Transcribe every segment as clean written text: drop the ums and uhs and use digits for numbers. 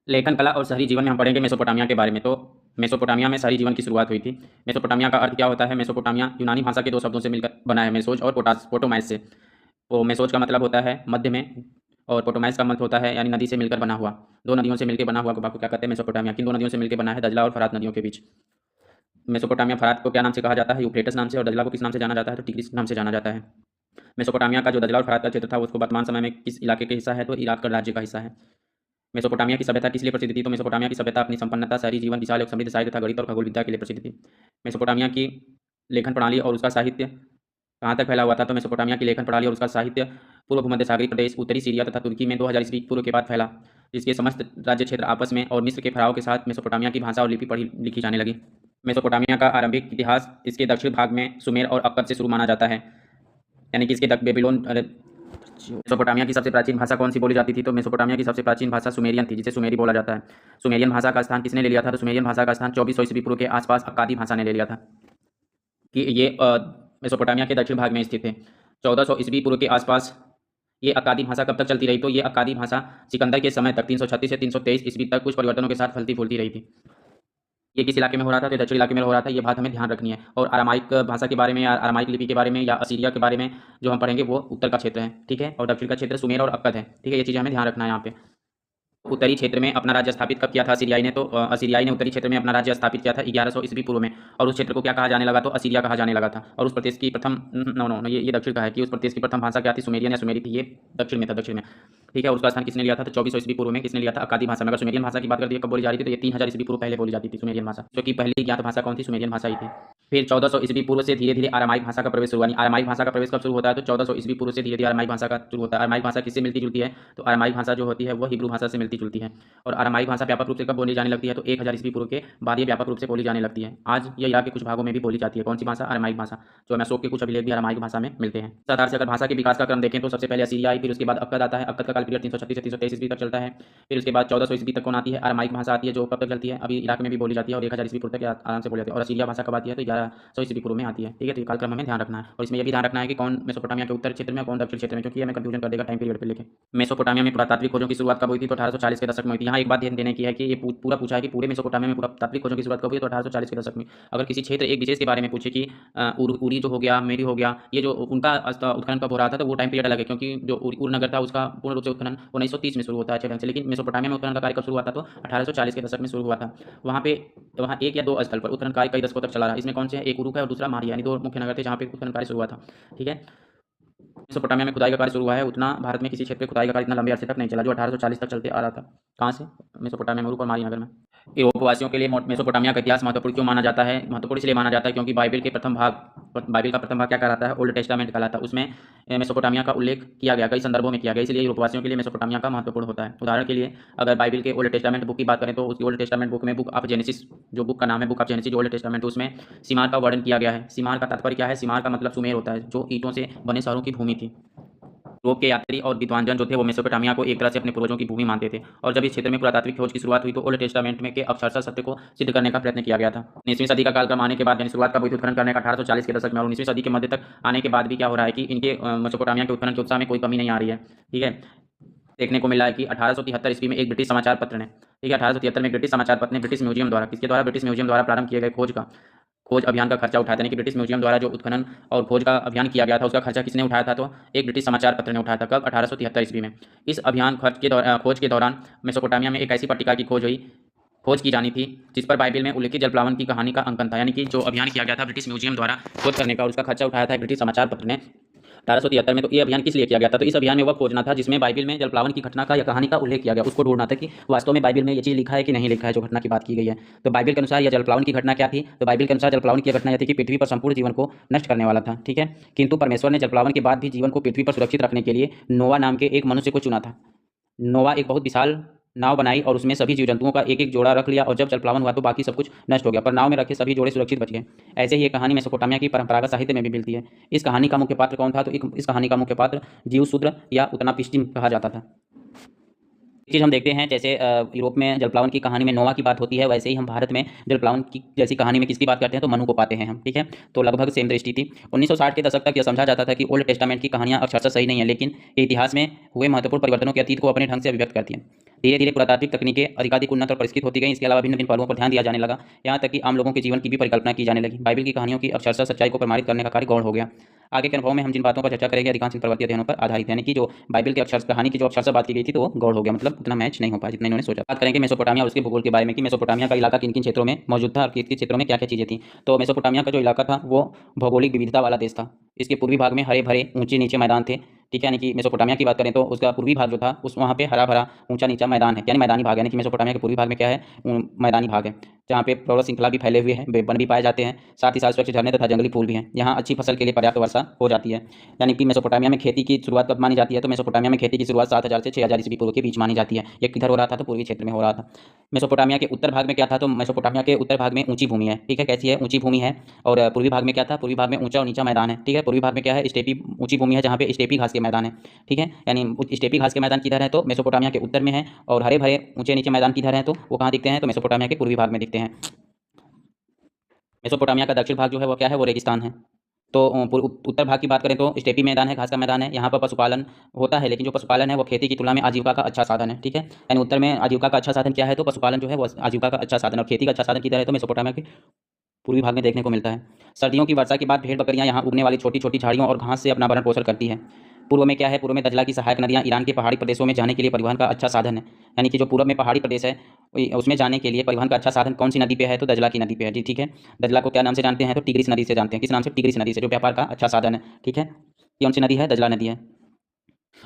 लेखन कला और शहरी जीवन में हम पढ़ेंगे मेसोपोटामिया के बारे में। तो मेसोपोटामिया में शहरी जीवन की शुरुआत हुई थी। मेसोपोटामिया का अर्थ क्या होता है? मेसोपोटामिया यूनानी भाषा के दो शब्दों से मिलकर बना है, मेसोज और पोटोमाइस से। तो मेसोज का मतलब होता है मध्य में, और पोटोमाइस का मतलब होता है यानी नदी से मिलकर बना हुआ। दो नदियों से मिलकर बना हुआ को क्या कहते हैं? मेसोपोटामिया। किन दो नदियों से मिलकर बना है? दजला और फरात नदियों के बीच। मेसोपोटामिया फरात को क्या नाम से कहा जाता है? यूफ्रेटस नाम से। और दजला को किस नाम से जाना जाता है? तो टिग्रिस नाम से जाना जाता है। मेसोपोटामिया का जो दजला और फरात का क्षेत्र था उसको वर्तमान समय में किस इलाके का हिस्सा है? तो इराक का राज्य का हिस्सा है। मेसोपोटामिया की सभ्यता किस लिए प्रसिद्ध थी? तो मेसोपोटामिया की सभ्यता अपनी संपन्नता, शहरी जीवन, विशाल एवं समृद्ध साहित्य तथा गणित और खगोल विद्या के लिए प्रसिद्ध थी। मेसोपोटामिया की लेखन प्रणाली और उसका साहित्य कहाँ तक फैला हुआ था? तो मेसोपोटामिया की लेखन प्रणाली और उसका साहित्य पूर्व भूमध्य सागरीय प्रदेश, उत्तरी सीरिया तथा तुर्की में 2000 ईस्वी पूर्व के बाद फैला, जिसके समस्त राज्य क्षेत्र आपस में और मिस्र के फराव के साथ मेसोपोटामिया की भाषा और लिपि पढ़ी लिखी जाने लगी। मेसोपोटामिया का आरंभिक इतिहास इसके दक्षिण भाग में सुमेर और अक्कद से शुरू माना जाता है, यानी कि इसके बेबीलोन। मेसोपोटामिया की सबसे प्राचीन भाषा कौन सी बोली जाती थी? तो मेसोपोटामिया की सबसे प्राचीन भाषा सुमेरियन थी, जिसे सुमेरी बोला जाता है। सुमेरियन भाषा का स्थान किसने ले लिया था? तो सुमेरियन भाषा का स्थान 2400 ईस्वी पूर्व के आसपास अक्कादी भाषा ने ले लिया था, कि ये मेसोपोटामिया के दक्षिण भाग में स्थित है। 1400 ईस्वी पूर्व के आसपास ये अक्कादी भाषा कब तक चलती रही? तो ये अक्कादी भाषा सिकंदर के समय तक 336 से 323 ईस्वी तक कुछ परिवर्तनों के साथ फलती फूलती रही थी। ये किस इलाके में हो रहा था? तो दक्षिण इलाके में हो रहा था। ये बात हमें ध्यान रखनी है। और अरामाइक भाषा के बारे में या अरामाइक लिपि के बारे में या असीरिया के बारे में जो हम पढ़ेंगे वो उत्तर का क्षेत्र है, ठीक है, और दक्षिण का क्षेत्र सुमेर और अक्कद है, ठीक है। ये चीज़ें हमें ध्यान रखना है यहाँ पे। उत्तरी क्षेत्र में अपना राज्य स्थापित कब किया था असीरियाई ने? तो असीरियाई ने उत्तरी क्षेत्र में अपना राज्य स्थापित किया था 1100 ईस्वी पूर्व में, और उस क्षेत्र को क्या कहा जाने लगा? तो असीरिया कहा जाने लगा था। और उस प्रदेश की प्रथम नो नो नो, ये दक्षिण का है, कि उस प्रदेश की प्रथम भाषा क्या थी? सुमेरियन या सुमेरी थी। ये दक्षिण में था, दक्षिण में, ठीक है। और उसका स्थान किसने लिया था? तो 2400 ईस्वी पूर्व में किसने लिया था? अक्कादी भाषा में। अगर सुमेरियन भाषा की बात करते हैं कब बोली जा रही थी? तो ये 3000 ईस्वी पूर्व पहले बोली जाती थी सुमेरियन भाषा, जो कि पहली ज्ञात भाषा कौन थी? सुमेरियन भाषा ही थी। फिर 1400 ईस्वी पूर्व से धीरे धीरे अरामाइक भाषा का प्रवेश शुरू हुआ। अरामाइक भाषा का प्रवेश कब शुरू होता है? तो 1400 ईस्वी पूर्व से धीरे धीरे अरामाइक भाषा का शुरू होता है। अरामाइक भाषा किससे मिलती जुलती है? तो अरामाइक भाषा जो होती है वो हिब्रू भाषा से मिलती जुलती है। और अरामाइक भाषा व्यापक रूप से कब बोली जाने लगती है? तो 1000 ईस्वी पूर्व के बाद ये व्यापक रूप से बोली जाने लगती है। आज ये इराक के कुछ भागों में भी बोली जाती है। कौन सी भाषा? अरामाइक भाषा। जो हमें अशोक के कुछ अभिलेख भी अरामाइक भाषा में मिलते हैं। इस आधार से अगर भाषा के विकास का क्रम देखें तो सबसे पहले असीरिया आई, फिर उसके बाद अक्कद आता है। अक्कद का काल पीरियड 336 से 323 ईस्वी तक चलता है। फिर उसके बाद 1400 ईस्वी तक कौन आती है? अरामाइक भाषा आती है, जो कब तक चलती है? अभी इराक में भी बोली जाती है, और 1000 ईस्वी पूर्व तक आराम से बोली जाती है। और असीरिया भाषा कब आती है? तो 1100 ईस्वी पूर्व में आती है, ठीक है। तो ये कालक्रम हमें ध्यान रखना है। और इसमें यह भी ध्यान रखना है कि कौन मेसोपोटामिया के उत्तर क्षेत्र में, कौन दक्षिण क्षेत्र में, क्योंकि हमें कंफ्यूजन कर देगा टाइम पीरियड पे लिखे। मेसोपोटामिया में पुरातात्विक खोजों की शुरुआत कब हुई थी? तो 1840 के दशक में हुई थी। यहाँ एक बात ध्यान देने की है कि ये पूरा पूछा है कि पूरे मेसोपोटामिया में पुरातात्विक खोजों की शुरुआत कब हुई? तो 1840 के दशक में। अगर किसी क्षेत्र एक विशेष के बारे में पूछे कि उरी जो हो गया, मेरी हो गया, ये जो उनका उत्खनन कब हो रहा था, तो वो टाइम पीरियड अलग है, क्योंकि जो उर नगर था उसका पूर्ण रूप से उत्खनन 1930 में शुरू होता है अच्छे ढंग से। लेकिन मेसोपोटामिया में उत्खनन का कार्य कब शुरू हुआ था? तो 1840 के दशक में शुरू हुआ था। वहाँ एक या दो स्थल पर उत्खनन कार्य कई दशकों तक चला रहा। इसमें कौन से हैं? एक उरुक है और दूसरा मारिया, यानी दो मुख्य नगर थे जहाँ पे उत्खनन कार्य शुरू हुआ था, ठीक है। मेसोपोटामिया में खुदाई का कार्य शुरू हुआ है, उतना भारत में किसी क्षेत्र में खुदाई का कार्य इतना लंबे अरसे तक नहीं चला, जो 1840 तक चलते आ रहा था। कहाँ से? मेसोपोटामिया में, उरुक और मारी नगर में। यूरोपवासियों के लिए मेसोपोटामिया का इतिहास महत्वपूर्ण क्यों माना जाता है? महत्वपूर्ण इसलिए माना जाता है क्योंकि बाइबल का प्रथम भाग क्या कहलाता है? ओल्ड टेस्टामेंट कहलाता है। उसमें मेसोपोटामिया का उल्लेख किया गया, कई संदर्भों में किया गया, इसलिए यूरोपवासियों के लिए मेसोपोटामिया का महत्वपूर्ण होता है। उदाहरण के लिए अगर बाइबल के ओल्ड टेस्टामेंट बुक की बात करें तो उसकी ओल्ड टेस्टामेंट बुक में बुक ऑफ जेनेसिस, जो बुक का नाम है बुक ऑफ जेनेसिस, जो ओल्ड टेस्टामेंट, उसमें सीमार का वर्णन किया गया है। सीमार का तात्पर्य क्या है? सीमार का मतलब सुमेर होता है, जो ईंटों से बने शहरों की भूमि थी। यूरोप के यात्री और विद्वानजन जो थे वो मेसोपोटामिया को एक तरह से अपने पूर्वजों की भूमि मानते थे। और जब इस क्षेत्र में पुरातात्विक खोज की शुरुआत हुई तो ओल्ड टेस्टामेंट में के अक्षरशः सत्य को सिद्ध करने का प्रयत्न किया गया था। 19वीं सदी का कालक्रम आने के बाद, यानी शुरुआत का उत्खनन करने का 1840 के दशक में, और 19वीं सदी के मध्य तक आने के बाद भी क्या हो रहा है कि इनके मेसोपोटामिया के उत्खनन के उत्साह में कोई कमी नहीं आ रही है, ठीक है। देखने को मिला है कि 1873 ईस्वी में एक ब्रिटिश समाचार पत्र ने, ठीक है, 1873 में ब्रिटिश समाचार पत्र ने ब्रिटिश म्यूजियम द्वारा, किसके द्वारा? ब्रिटिश म्यूजियम द्वारा प्रारंभ किए गए खोज अभियान का खर्चा उठाया था। यानी कि ब्रिटिश म्यूजियम द्वारा जो उत्खनन और खोज का अभियान किया गया था उसका खर्चा किसने उठाया था? तो एक ब्रिटिश समाचार पत्र ने उठाया था। कब? 1873 ईस्वी में। इस अभियान खोज के दौरान मेसोपोटामिया में एक ऐसी पट्टिका की खोज की जानी थी जिस पर बाइबल में उल्लिखित जलप्लावन की कहानी का अंकन था। यानी कि जो अभियान किया गया था ब्रिटिश म्यूजियम द्वारा खोज करने का, उसका खर्चा उठाया था एक ब्रिटिश समाचार पत्र ने 1873 में। तो ये अभियान किस लिए किया गया था? तो इस अभियान में वह खोजना था जिसमें बाइबल में जलप्लावन की घटना का या कहानी का उल्लेख किया गया। उसको ढूंढना था कि वास्तव में बाइबल में ये चीज़ लिखा है कि नहीं लिखा है, जो घटना की बात की गई है। तो बाइबल के अनुसार यह जलप्लावन की घटना क्या थी? तो बाइबल के अनुसार जलप्लावन की घटना यह थी कि पृथ्वी पर संपूर्ण जीवन को नष्ट करने वाला था, ठीक है। किंतु परमेश्वर ने जलप्लावन के बाद भी जीवन को पृथ्वी पर सुरक्षित रखने के लिए नोवा नाम के एक मनुष्य को चुना था। नोवा एक बहुत विशाल नाव बनाई और उसमें सभी जीव जंतुओं का एक एक जोड़ा रख लिया, और जब जलप्लावन हुआ तो बाकी सब कुछ नष्ट हो गया, पर नाव में रखे सभी जोड़े सुरक्षित बच गए। ऐसे ही ये कहानी मेसोपोटामिया की परंपरागत साहित्य में भी मिलती है। इस कहानी का मुख्य पात्र कौन था? तो इस कहानी का मुख्य पात्र जीव शूद्र या उतना पिस्टिम कहा जाता था। चीज़ हम देखते हैं जैसे यूरोप में जलप्लावन की कहानी में नोवा की बात होती है, वैसे ही हम भारत में जलप्लावन की जैसी कहानी में किसकी बात करते हैं तो मनु को पाते हैं हम, ठीक है। तो लगभग सेम दृष्टि थी। 1960 के दशक तक यह समझा जाता था कि ओल्ड टेस्टामेंट की कहानियां अक्षरशः सही नहीं है, लेकिन ये इतिहास में हुए महत्वपूर्ण परिवर्तनों के अतीत को अपने ढंग से अभिव्यक्त करती हैं। धीरे धीरे पुरातात्विक तकनीकें अधिकाधिक उन्नत और परिष्कृत होती गई। इसके अलावा भिन्न भिन्न पहलुओं पर ध्यान दिया जाने लगा, यहाँ तक कि आम लोगों के जीवन की भी परिकल्पना की जाने लगी। बाइबल की कहानियों की अक्षरशः सच्चाई को प्रमाणित करने का कार्य गौण हो गया। आगे के अनुभव में हम जिन बातों पर चर्चा करेंगे अधिकांश इन प्रवर्ती अध्ययनों पर आधारित, यानी कि जो बाइबल के अक्षर कहानी की जो अक्षरशः बात की गई थी तो वो गौड़ हो गया, मतलब उतना मैच नहीं हो पाया जितना इन्होंने सोचा। बात करेंगे मेसोपोटामिया और उसके भूगोल के बारे में कि मेसोपोटामिया का इलाका किन किन क्षेत्रों में मौजूद था और किस किस क्षेत्रों में क्या क्या चीज़ें थी। तो मेसोपोटामिया का जो इलाका था वो भौगोलिक विविधता वाला देश था। इसके पूर्वी भाग में हरे भरे ऊंचे नीचे मैदान थे, ठीक है। यानी कि मेसोपोटामिया की बात करें तो उसका पूर्वी भाग जो था उस वहाँ पे हरा भरा ऊंचा नीचा मैदान है, यानी मैदानी भाग, यानी कि मेसोपोटामिया के पूर्वी भाग में क्या है, मैदानी भाग है, जहाँ पे पर्वत श्रृंखला भी फैले हुए हैं, वन भी पाए जाते हैं, साथ ही साथ स्वच्छ झरने तथा जंगली फूल भी हैं। यहाँ अच्छी फसल के लिए पर्याप्त वर्षा हो जाती है। यानी कि मेसोपोटामिया में खेती की शुरुआत कब मानी जाती है तो मेसोपोटामिया में खेती की शुरुआत 7000 से 6000 ईस्वी पूर्व के बीच मानी जाती है। ये किधर हो रहा था तो पूर्वी क्षेत्र में हो रहा था। मेसोपोटामिया के उत्तर भाग में क्या था तो मेसोपोटामिया के उत्तर भाग में ऊंची भूमि है, ठीक है। कैसी है, ऊंची भूमि है। और पूर्वी भाग में क्या था, पूर्वी भाग में ऊंचा और नीचा मैदान है, ठीक है। पूर्वी भाग में क्या है, स्टेपी ऊंची भूमि है जहाँ पे स्टेपी घास के मैदान है, ठीक है। यानी स्टेपी घास के मैदान किधर है तो मेसोपोटामिया के उत्तर में है, और हरे भरे ऊंचे नीचे मैदान किधर है तो वो कहाँ दिखते हैं तो मेसोपोटामिया के पूर्वी भाग में दिखते हैं। मेसोपोटामिया का दक्षिण भाग जो है वो क्या है, वो रेगिस्तान है। तो उत्तर भाग की बात करें तो स्टेपी मैदान है, घास का मैदान है। यहाँ पर पशुपालन होता है, लेकिन जो पशुपालन है वो खेती की तुलना में आजीविका का अच्छा साधन है, ठीक है। यानी उत्तर में आजीविका का अच्छा साधन क्या है तो पशुपालन जो है वो आजीविका का अच्छा साधन, और खेती का अच्छा साधन किधर है तो मेसोपोटामिया के पूर्वी भाग में देखने को मिलता है। सर्दियों की वर्षा के बाद भेड़ बकरियां यहाँ उगने वाली छोटी छोटी झाड़ियों और घास से अपना भरण पोषण करती है। पूर्व में क्या है, पूर्व में दजला की सहायक नदियाँ ईरान के पहाड़ी प्रदेशों में जाने के लिए परिवहन का अच्छा साधन है। यानी कि जो पूर्व में पहाड़ी प्रदेश है उसमें जाने के लिए परिवहन का अच्छा साधन कौन सी नदी पे है तो दजला की नदी पे है जी, ठीक है। दजला को क्या नाम से जानते हैं तो टिग्रिस नदी से जानते हैं। किस नाम से, टिग्रिस नदी से, जो व्यापार का अच्छा साधन है, ठीक है। कौन सी नदी है, दजला नदी है।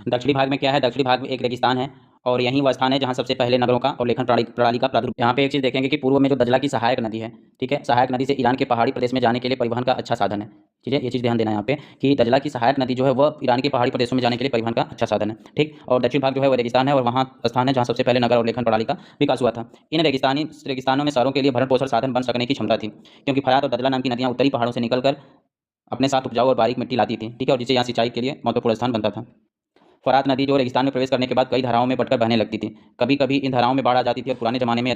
दक्षिणी भाग में क्या है, दक्षिणी भाग में एक रेगिस्तान है, और यही वह स्थान है जहाँ सबसे पहले नगरों का और लेखन प्रणाली का प्रादुर्भाव। यहाँ पे एक चीज़ देखेंगे कि पूर्व में जो दजला की सहायक नदी है, ठीक है, सहायक नदी से ईरान के पहाड़ी प्रदेश में जाने के लिए परिवहन का अच्छा साधन है, ठीक है। ये चीज़ ध्यान देना है यहाँ पे कि दजला की सहायक नदी जो है वह ईरान के पहाड़ी प्रदेशों में जाने के लिए परिवहन का अच्छा साधन है, ठीक। और दक्षिण भाग जो है वो रेगिस्तान है, और वहाँ स्थान है जहाँ सबसे पहले नगर और लेखन प्रणाली का विकास हुआ था। इन रेगिस्तानों में शहरों के लिए भरण पोषण साधन बन सकने की क्षमता थी, क्योंकि फरात और दजला नाम की नदियाँ उत्तरी पहाड़ों से निकलकर अपने साथ उपजाऊ और बारीक मिट्टी लाती थी, ठीक है, और जिससे यहाँ सिंचाई के लिए महत्वपूर्ण स्थान बनता था। फरात नदी जो रेगिस्तान में प्रवेश करने के बाद कई धाराओं में बटकर बहने लगती थी। कभी कभी इन धाराओं में बाढ़ आ जाती थी, और पुराने जमाने में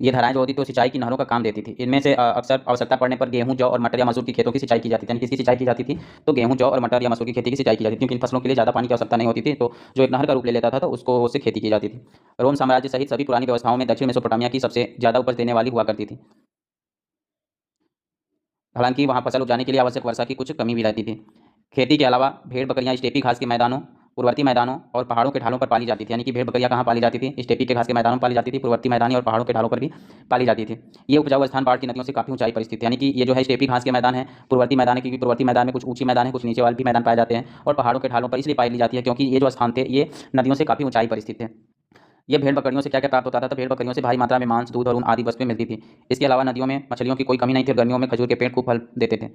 ये धाराएं जो होती तो सिंचाई की नहरों का काम देती थी। इनमें से अक्सर आवश्यकता पड़ने पर गेहूं, जौ और मटर या मसूर की खेतों की सिंचाई की जाती थी। यानी किसकी सिंचाई की जाती थी तो गेहूं, जौ और मटर या मसूर की खेती की सिंचाई की जाती थी, क्योंकि इन फसलों के लिए ज़्यादा पानी की आवश्यकता नहीं होती थी, तो जो एक नहर का रूप ले लेता था तो उसको उससे खेती की जाती थी। रोम साम्राज्य सहित सभी पुरानी व्यवस्थाओं में दक्षिण मेसोपोटामिया की सबसे ज़्यादा उपज देने वाली हुआ करती थी। हालांकि वहाँ फसल उपजाने के लिए आवश्यक वर्षा की कुछ कमी भी रहती थी। खेती के अलावा भेड़ बकरियाँ स्टेपी घास के मैदानों, पूर्ववर्ती मैदानों और पहाड़ों के ढालों पर पाली जाती थी। यानी कि भेड़ बकरियाँ कहाँ पाली जाती थी, स्टेपी के घास के मैदानों में पाली जाती थी, पूर्ववर्ती मैदानी और पहाड़ों के ढालों पर भी पाली जाती थी। ये उपजाऊ स्थान बाढ़ की नदियों से काफ़ी ऊंचाई पर स्थित है। यानी कि ये जो है स्टेपी घास के मैदान है, पूर्ववर्ती मैदान है, क्योंकि पूर्ववर्ती मैदान में कुछ ऊंची मैदान है, कुछ नीचे वाले भी मैदान पाए जाते हैं, और पहाड़ों के ढालों पर इसलिए पाई जाती है क्योंकि ये जो स्थान थे ये नदियों से काफ़ी ऊंचाई पर स्थित थे। ये भेड़ बकरियों से क्या क्या प्राप्त होता था तो भेड़ बकरियों से भारी मात्रा में मांस, दूध और ऊन आदि वस्तुएं मिलती थी। इसके अलावा नदियों में मछलियों की कोई कमी नहीं थी, और गर्मियों में खजूर के पेड़ खूब फल देते थे।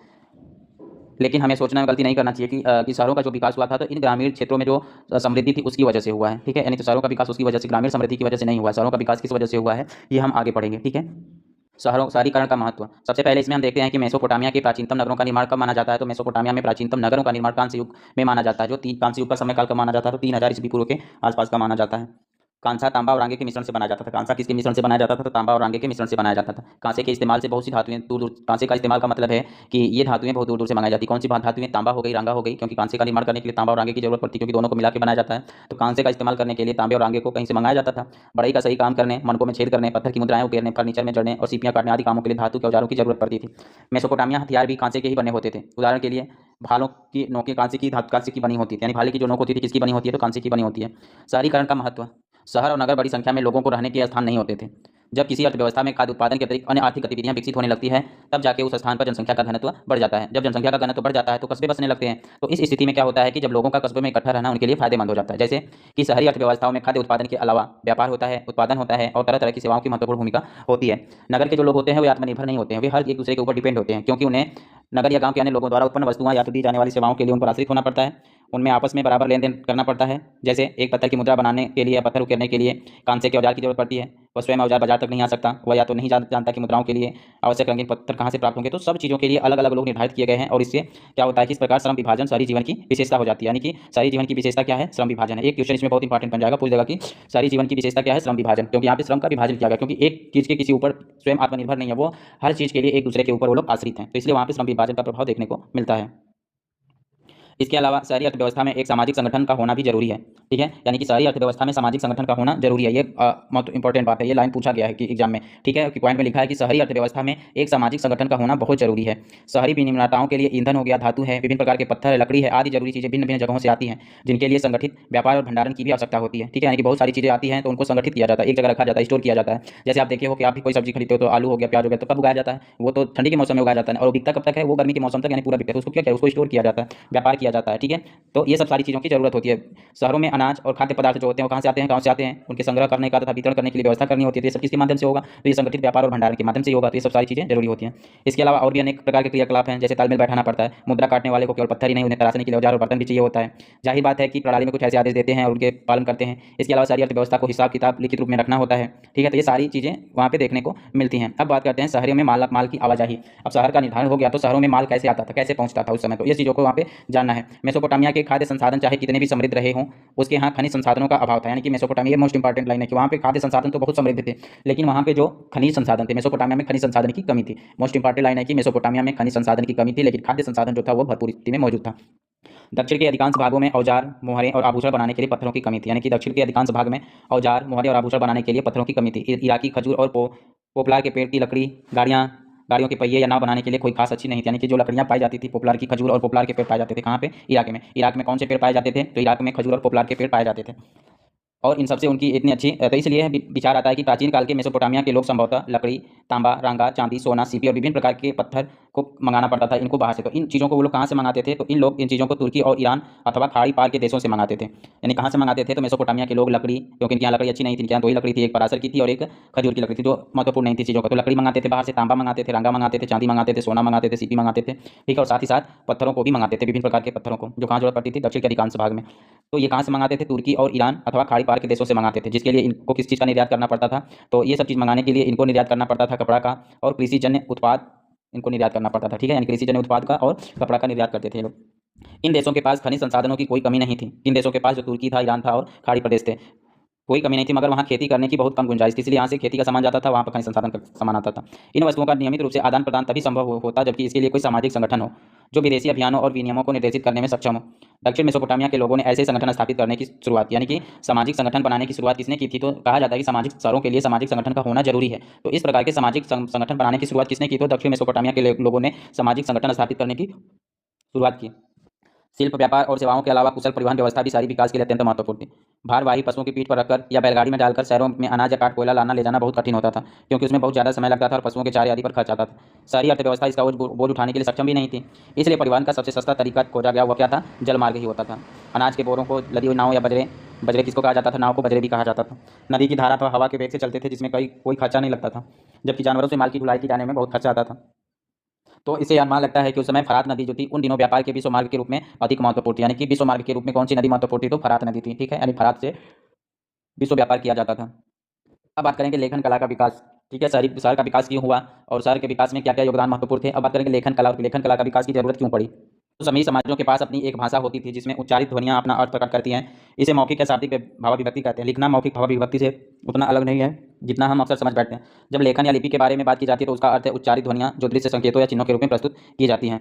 लेकिन हमें सोचना में गलती नहीं करना चाहिए कि शहरों का जो विकास हुआ था तो इन ग्रामीण क्षेत्रों में जो समृद्धि थी उसकी वजह से हुआ है, ठीक है। यानी तो शहरों का विकास उसकी वजह से, ग्रामीण समृद्धि की वजह से नहीं हुआ है। शहरों का विकास किस वजह से हुआ है ये हम आगे पढ़ेंगे, ठीक है। शहरीकरण का महत्व, सबसे पहले इसमें हम देखते हैं कि मेसोपोटामिया के प्राचीनतम नगरों का निर्माण कब माना जाता है तो मेसोपोटामिया में प्राचीनतम नगरों का निर्माण कांस्य युग में माना जाता है। जो कांस्य युग का समय काल का माना जाता है तो 3000 ईस्वी पूर्व के आसपास का माना जाता है। कांसा तांबा और आंगे के मिश्रण से बनाया जाता था। कांसा किसके मिश्रण से बनाया जाता था तो तांबा और आंगे के मिश्रण से बनाया जाता था। कांसे के इस्तेमाल से बहुत सी धातुएं दूर दूर, कांसे का इस्तेमाल का मतलब है कि ये धातुएं बहुत दूर दूर से मंगाई जाती। कौन सी धातुएं, तांबा हो गई, रांगा हो गई, क्योंकि कांसे का निर्माण करने के लिए तांबा और आंगे की जरूरत पड़ती है, क्योंकि दोनों को मिला के बनाया जाता है। तो कांसे का इस्तेमाल करने के लिए तांबे और आंगे को कहीं से मंगाया जाता था। बढ़ई का सही काम करने, मनकों में छेद करने, पत्थर की मुद्राएं उकेरने, फर्नीचर में जड़ने और सीपियां काटने आदि कामों के लिए धातु के औजारों की जरूरत पड़ती थी। मेसोपोटामिया हथियार भी कांसे के ही बने होते थे। उदाहरण के लिए भालों की नोकें कांसे की बनी होती थी। यानी भाले की जो नोक होती थी किसकी बनी होती है तो कांसे की बनी होती है। शहरीकरण का महत्व, शहर और नगर बड़ी संख्या में लोगों को रहने के स्थान नहीं होते थे। जब किसी अर्थव्यवस्था में खाद्य उत्पादन के अतिरिक्त अन्य आर्थिक गतिविधियां विकसित होने लगती है तब जाके उस स्थान पर जनसंख्या का घनत्व बढ़ जाता है। जब जनसंख्या का घनत्व बढ़ जाता है तो कस्बे बसने लगते हैं। तो इस स्थिति में क्या होता है कि जब लोगों का कस्बे में इकट्ठा रहना उनके लिए फायदेमंद हो जाता है। जैसे कि शहरी अर्थव्यवस्थाओं में खाद्य उत्पादन के अलावा व्यापार होता है, उत्पादन होता है, और तरह तरह की सेवाओं की महत्वपूर्ण भूमिका होती है। नगर के जो लोग होते हैं वे आत्मनिर्भर नहीं होते हैं, वे हर एक दूसरे के ऊपर डिपेंड होते हैं, क्योंकि उन्हें नगर या गांव के अन्य लोगों द्वारा उत्पन्न वस्तुओं या तो दी जाने वाली सेवाओं के लिए उन पर आश्रित होना पड़ता है। उनमें आपस में बराबर लेन देन करना पड़ता है। जैसे एक पत्थर की मुद्रा बनाने के लिए या पत्थर उकेरने के लिए कांसे के औजार की जरूरत पड़ती है। वह स्वयं औजार बाजार तक नहीं आ सकता, वह या तो नहीं जानता कि मुद्राओं के लिए आवश्यक रंगीन पत्थर कहाँ से प्राप्त होंगे। तो सब चीज़ों के लिए अलग अलग लोग निर्धारित किए गए हैं और इससे क्या होता है कि इस प्रकार श्रम विभाजन शहरी जीवन की विशेषता हो जाती है। यानी कि शहरी जीवन की विशेषता क्या है? श्रम विभाजन है। एक क्वेश्चन इसमें बहुत इंपॉर्टेंट बन जाएगा, पूछ देगा कि शहरी जीवन की विशेषता क्या है? श्रम विभाजन। क्योंकि यहाँ पे श्रम का विभाजन किया गया, क्योंकि एक चीज़ के किसी ऊपर स्वयं आत्मनिर्भर नहीं है, वो हर चीज़ के लिए एक दूसरे के ऊपर वो लोग आश्रित हैं। तो इसलिए वहाँ पे श्रम विभाजन का प्रभाव देखने को मिलता है। इसके अलावा शहरी अर्थव्यवस्था में एक सामाजिक संगठन का होना भी जरूरी है। ठीक है, यानी कि शहरी अर्थव्यवस्था में सामाजिक संगठन का होना जरूरी है। ये बहुत इंपॉर्टेंट बात है, ये लाइन पूछा गया है कि एग्जाम में। ठीक है, कि पॉइंट में लिखा है कि शहरी अर्थव्यवस्था में एक सामाजिक संगठन का होना बहुत जरूरी है। शहरी विनिर्माताओं के लिए ईंधन हो गया, धातु है, विभिन्न प्रकार के पत्थर है, लकड़ी है, आदि जरूरी चीजें भिन्न भिन्न जगहों से आती हैं, जिनके लिए संगठित व्यापार और भंडारण की भी आवश्यकता होती है। ठीक है, यानी कि बहुत सारी चीजें आती हैं तो उनको संगठित किया जाता है, एक जगह रखा जाता है, स्टोर किया जाता है। जैसे आप देखिए हो कि आप भी कोई सब्जी खरीदते हो तो आलू हो गया, प्याज हो गया, तो कब उगाया जाता है? वो तो ठंडी के मौसम में उगाया जाता है और बिकता कब तक है? वो गर्मी के मौसम तक, यानी पूरा बिकता है। उसको क्या उसको स्टोर किया जाता है, व्यापार किया जाता है। ठीक है, तो ये सब सारी चीज़ों की जरूरत होती है। शहरों में अनाज और खाद्य पदार्थ जो होते हैं वो कहाँ से आते हैं? गाँव से आते हैं। उनके संग्रह करने का तथा वितरण करने के लिए व्यवस्था करनी होती है। तो ये सब किसके माध्यम से होगा? तो ये संगठित व्यापार और भंडारण के माध्यम से होगा। तो ये सब सारी चीज़ें जरूरी होती हैं। इसके अलावा और भी अनेक प्रकार के क्रियाकलाप हैं, जैसे तालमेल बैठाना पड़ता है। मुद्रा काटने वाले को केवल पत्थर ही नहीं, उन्हें तराशने के लिए औजार और बर्तन भी चाहिए होता है। जाहिर बात है कि प्रणाली में कुछ ऐसे आदेश देते हैं और उनके पालन करते हैं। इसके अलावा सारी अर्थव्यवस्था को हिसाब किताब लिखित रूप में रखना होता है। ठीक है, तो ये सारी चीज़ें वहाँ पे देखने को मिलती हैं। अब बात करते हैं शहरों में माल की आवाजाही। अब शहर का निर्धारण हो गया तो शहरों में माल कैसे आता था, कैसे पहुँचता था उस समय, तो ये चीज़ों को वहाँ पे जानना है। मेसोपोटामिया के खाद्य संसाधन चाहे कितने भी समृद्ध रहे हों, उसके यहाँ खनिज संसाधनों का अभाव था। यानी कि मेसोपोटामिया मोस्ट इंपॉर्टेंट लाइन है कि वहाँ पे खाद्य संसाधन तो बहुत समृद्ध थे, लेकिन वहाँ पे जो खनिज संसाधन थे, मेसोपोटामिया में खनिज संसाधन की कमी थी। मोस्ट इंपॉर्टेंट लाइन है कि मेसोपोटामिया में खनिज संसाधन की कमी थी, लेकिन खाद्य संसाधन जो था वो भरपूर स्थिति में मौजूद था। दक्षिण के अधिकांश भागों में औजार, मोहरें और आभूषण बनाने के लिए पत्थरों की कमी थी। यानी कि दक्षिण के अधिकांश भाग में औजार, मोहरें और आभूषण बनाने के लिए पत्थरों की कमी थी। इराकी खजूर और पोपलार के पेड़ की लकड़ी, गाड़ियों के पहिए या नाव बनाने के लिए कोई खास अच्छी नहीं थी। यानी कि जो लकड़ियाँ पाई जाती थी, पोपलार की खजूर और पोपलार के पेड़ पाए जाते थे। कहाँ पे? इराक में। इराक में कौन से पेड़ पाए जाते थे? तो इराक में खजूर और पोपलार के पेड़ पाए जाते थे। और इन सबसे उनकी इतनी अच्छी, तो इसलिए विचार आता है कि प्राचीन काल के मेसोपोटामिया के लोग संभवतः लकड़ी, तांबा, रांगा, चांदी, सोना, सीपी और विभिन्न प्रकार के पत्थर को मंगाना पड़ता था इनको बाहर से। तो इन चीज़ों को वो लोग कहाँ से मंगाते थे? तो इन लोग इन चीज़ों को तुर्की और ईरान अथवा खाड़ी पार के देशों से मंगाते थे। यानी कहाँ से मंगाते थे? तो मेसोपोटामिया के लोग लकड़ी, क्योंकि इनके यहाँ लकड़ी अच्छी नहीं थी, इनके यहाँ दो ही लकड़ी थी, एक परासर की थी और एक खजूर की लकड़ी थी, जो महत्वपूर्ण नहीं थी चीज़ों का। तो लकड़ी मंगाते थे बाहर से, तांबा मंगाते थे, रांगा मंगाते थे, चांदी मंगाते थे, सोना मंगाते थे, सीपी मंगाते थे। ठीक है, और साथ ही साथ पत्थरों को भी मंगाते थे, विभिन्न प्रकार के पत्थरों को, जो कहाँ जरूरत पड़ती थी? दक्षिण के अधिकांश भाग में। तो ये कहाँ से मंगाते थे? तुर्की और ईरान अथवा खाड़ी पार के देशों से मंगाते थे, जिसके लिए इनको किस चीज़ का निर्यात करना पड़ता था? तो ये सब चीज़ मंगाने के लिए इनको निर्यात करना पड़ता था कपड़ा का और कृषिजन्य उत्पाद इनको निर्यात करना पड़ता था। ठीक है, यानी कृषिजन्य उत्पाद का और कपड़ा का निर्यात करते थे ये लोग। इन देशों के पास खनिज संसाधनों की कोई कमी नहीं थी। इन देशों के पास, जो तुर्की था, ईरान था और खाड़ी प्रदेश थे, कोई कमी नहीं थी, मगर वहाँ खेती करने की बहुत कम गुंजाइश थी। इसलिए यहाँ से खेती का सामान जाता था, वहाँ पर खनिज संसाधन का सामान आता था। इन वस्तुओं का नियमित रूप से आदान प्रदान तभी संभव होता जबकि इसके लिए कोई सामाजिक संगठन हो जो विदेशी अभियानों और विनियमों को निर्देशित करने में सक्षम हो। दक्षिण मेसोपोटामिया के लोगों ने ऐसे संगठन स्थापित करने की शुरुआत, यानी कि सामाजिक संगठन बनाने की शुरुआत किसने की थी? तो कहा जाता है कि सामाजिक शहरों के लिए सामाजिक संगठन का होना जरूरी है। तो इस प्रकार के सामाजिक संगठन बनाने की शुरुआत किसने की? तो दक्षिण मेसोपोटामिया के लोगों ने सामाजिक संगठन स्थापित करने की शुरुआत की। शिल्प, व्यापार और सेवाओं के अलावा कुशल परिवहन व्यवस्था भी शहरी विकास के लिए अत्यंत महत्वपूर्ण थी। भारवाही पशुओं की पीठ पर रखकर या बैलगाड़ी में डालकर शहरों में अनाज या काट कोयला लाना ले जाना बहुत कठिन होता था, क्योंकि उसमें बहुत ज़्यादा समय लगता था और पशुओं के चारे आदि पर खर्च आता था। शहरी अर्थव्यवस्था इसका बोझ उठाने के लिए सक्षम भी नहीं थी। इसलिए परिवहन का सबसे सस्ता तरीका खोजा गया, वो क्या था? जल मार्ग ही होता था। अनाज के बोरों को लदी हुई नाव या बजरे, बजरे किसको कहा जाता था? नाव को बजरे भी कहा जाता था। नदी की धारा अथवा हवा के वेग से चलते थे, जिसमें कोई खर्चा नहीं लगता था, जबकि जानवरों से माल की ढुलाई की जाने में बहुत खर्चा आता था। तो इससे अनुमान लगता है कि उस समय फरात नदी जो थी उन दिनों व्यापार के विश्व मार्ग के रूप में अधिक महत्वपूर्ण थी। यानी कि विश्व मार्ग के रूप में कौन सी नदी महत्वपूर्ण थी? तो फरात नदी थी। ठीक है, यानी फरात से विश्व व्यापार किया जाता था। अब बात करेंगे लेखन कला का विकास। ठीक है, शहर का विकास क्यों हुआ और शहर के विकास में क्या क्या योगदान महत्वपूर्ण थे। अब बात करेंगे लेखन कला, और लेखन कला का विकास की जरूरत क्यों पड़ी। तो सभी समाजों के पास अपनी एक भाषा होती थी जिसमें उच्चारित ध्वनियाँ अपना अर्थ प्रकट करती हैं। इसे मौखिक या शाब्दिक भावाभिव्यक्ति कहते हैं। लिखना मौखिक भावाभिव्यक्ति से उतना अलग नहीं है जितना हम अक्सर समझ बैठते हैं। जब लेखन या लिपि के बारे में बात की जाती है तो उसका अर्थ है उच्चारित ध्वनियाँ जो दृश्य संकेतों या चिन्हों के रूप में प्रस्तुत की जाती हैं।